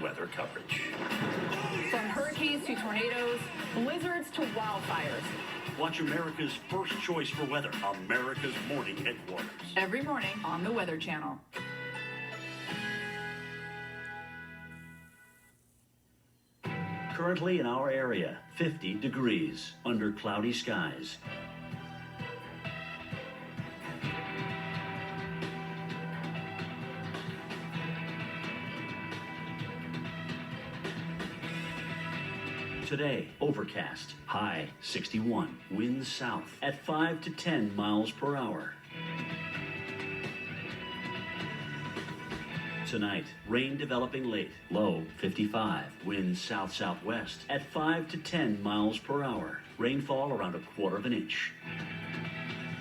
weather coverage. From hurricanes to tornadoes, blizzards to wildfires. Watch America's first choice for weather, America's Morning Headquarters. Every morning on the Weather Channel. Currently in our area, 50 degrees under cloudy skies. Today, overcast, high 61, winds south at 5 to 10 miles per hour. Tonight, rain developing late, low 55, winds south-southwest at 5 to 10 miles per hour. Rainfall around 1/4 inch.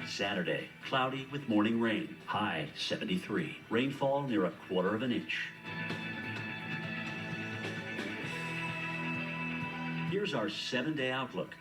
Saturday, cloudy with morning rain, high 73, rainfall near 1/4 inch. Here's our 7-day outlook.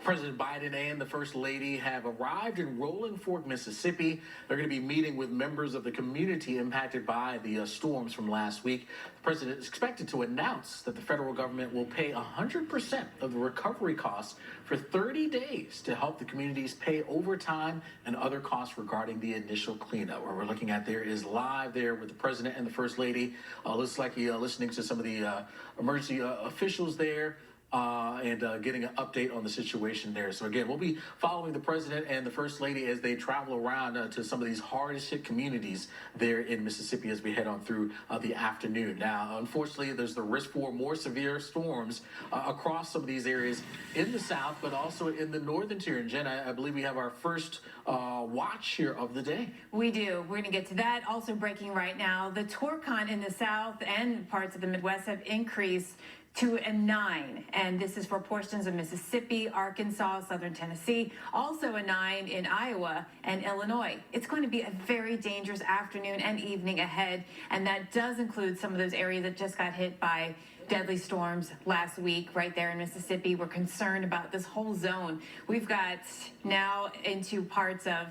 President Biden and the First Lady have arrived in Rolling Fork, Mississippi. They're going to be meeting with members of the community impacted by the storms from last week. The president is expected to announce that the federal government will pay 100% of the recovery costs for 30 days to help the communities pay overtime and other costs regarding the initial cleanup. What we're looking at there is live there with the president and the First Lady. Looks like you're listening to some of the emergency officials there. And getting an update on the situation there. So again, we'll be following the president and the First Lady as they travel around to some of these hardest hit communities there in Mississippi as we head on through the afternoon. Now, unfortunately, there's the risk for more severe storms across some of these areas in the south, but also in the northern tier. And Jen, I believe we have our first watch here of the day. We do. We're going to get to that. Also breaking right now, the Torcon in the south and parts of the Midwest have increased to a 9, and this is for portions of Mississippi, Arkansas, southern Tennessee, also a 9 in Iowa and Illinois. It's going to be a very dangerous afternoon and evening ahead, and that does include some of those areas that just got hit by deadly storms last week right there in Mississippi. We're concerned about this whole zone. We've got now into parts of,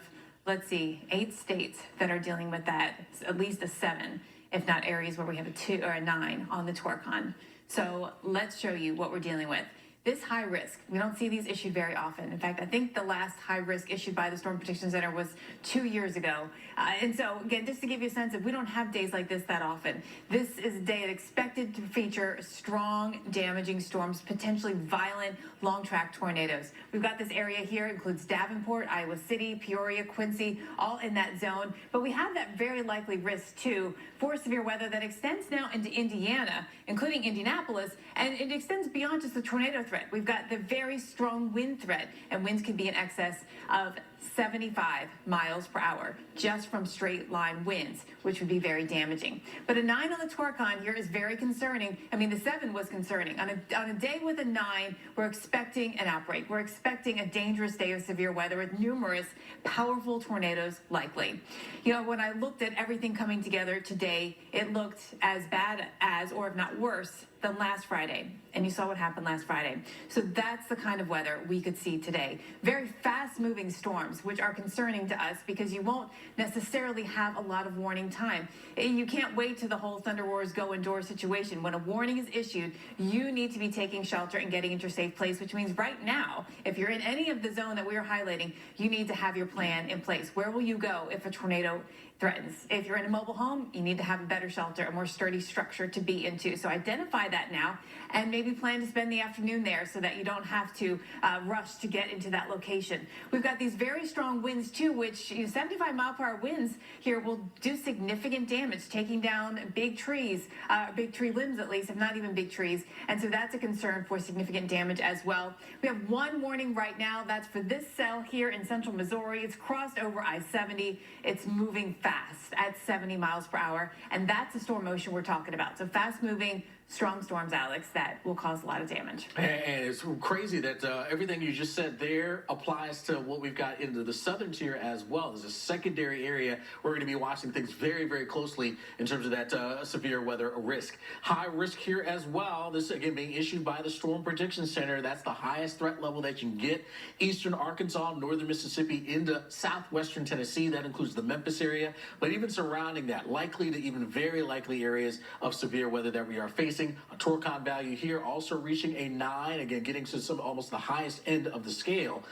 let's see, 8 states that are dealing with that, at least a 7, if not areas where we have a 2 or a 9 on the Torcon. So let's show you what we're dealing with. This high risk, we don't see these issued very often. In fact, I think the last high risk issued by the Storm Protection Center was 2 years ago. And so, again, just to give you a sense of, we don't have days like this that often. This is a day expected to feature strong, damaging storms, potentially violent, long-track tornadoes. We've got this area here, includes Davenport, Iowa City, Peoria, Quincy, all in that zone. But we have that very likely risk, too, for severe weather that extends now into Indiana, including Indianapolis, and it extends beyond just the tornado threat. We've got the very strong wind threat, and winds can be in excess of 75 miles per hour just from straight line winds, which would be very damaging. But a 9 on the Torcon here is very concerning. I mean, the 7 was concerning. On a day with a 9, we're expecting an outbreak. We're expecting a dangerous day of severe weather with numerous powerful tornadoes likely. You know, when I looked at everything coming together today, it looked as bad as, or if not worse, than last Friday. And you saw what happened last Friday. So that's the kind of weather we could see today. Very fast-moving storms, which are concerning to us because you won't necessarily have a lot of warning time. You can't wait till the whole Thunder Wars go indoors situation. When a warning is issued, you need to be taking shelter and getting into your safe place, which means right now, if you're in any of the zone that we are highlighting, you need to have your plan in place. Where will you go if a tornado threatens? If you're in a mobile home, you need to have a better shelter, a more sturdy structure to be into. So identify that now and maybe plan to spend the afternoon there so that you don't have to rush to get into that location. We've got these very strong winds too, which 75-mile-per-hour winds here will do significant damage, taking down big trees, big tree limbs at least, if not even big trees. And so that's a concern for significant damage as well. We have one warning right now. That's for this cell here in central Missouri. It's crossed over I-70. It's moving fast at 70 miles per hour. And that's the storm motion we're talking about. So fast moving, strong storms, Alex, that will cause a lot of damage. And it's crazy that everything you just said there applies to what we've got into the southern tier as well. There's a secondary area we're going to be watching things very, very closely in terms of that severe weather risk. High risk here as well. This, again, being issued by the Storm Prediction Center. That's the highest threat level that you can get. Eastern Arkansas, northern Mississippi into southwestern Tennessee. That includes the Memphis area, but even surrounding that, likely to even very likely areas of severe weather that we are facing. A Torcon value here also reaching a 9, again getting to some almost the highest end of the scale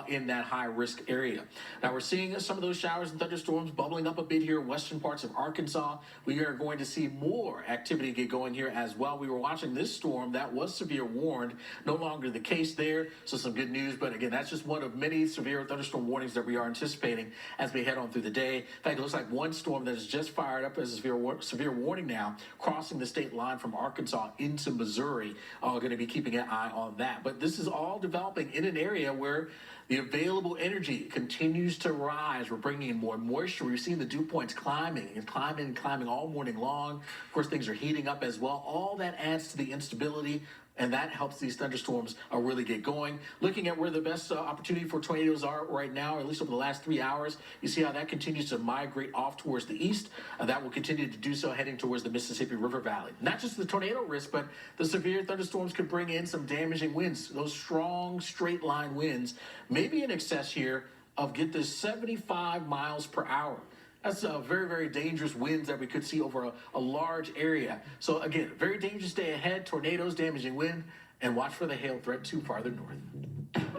in that high risk area. Now we're seeing some of those showers and thunderstorms bubbling up a bit here in western parts of Arkansas. We are going to see more activity get going here as well. We were watching this storm that was severe warned, no longer the case there, so some good news. But again, that's just one of many severe thunderstorm warnings that we are anticipating as we head on through the day. In fact, it looks like one storm that is just fired up as a severe warning now, crossing the state line from Arkansas into Missouri. Going to be keeping an eye on that. But this is all developing in an area where the available energy continues to rise. We're bringing in more moisture. We've seen the dew points climbing and climbing all morning long. Of course, things are heating up as well. All that adds to the instability, and that helps these thunderstorms really get going. Looking at where the best opportunity for tornadoes are right now, at least over the last 3 hours, you see how that continues to migrate off towards the east. That will continue to do so heading towards the Mississippi River Valley. Not just the tornado risk, but the severe thunderstorms could bring in some damaging winds. Those strong straight line winds may be in excess here of, get this, 75 miles per hour. That's very, very dangerous winds that we could see over a large area. So again, very dangerous day ahead, tornadoes, damaging wind, and watch for the hail threat too farther north.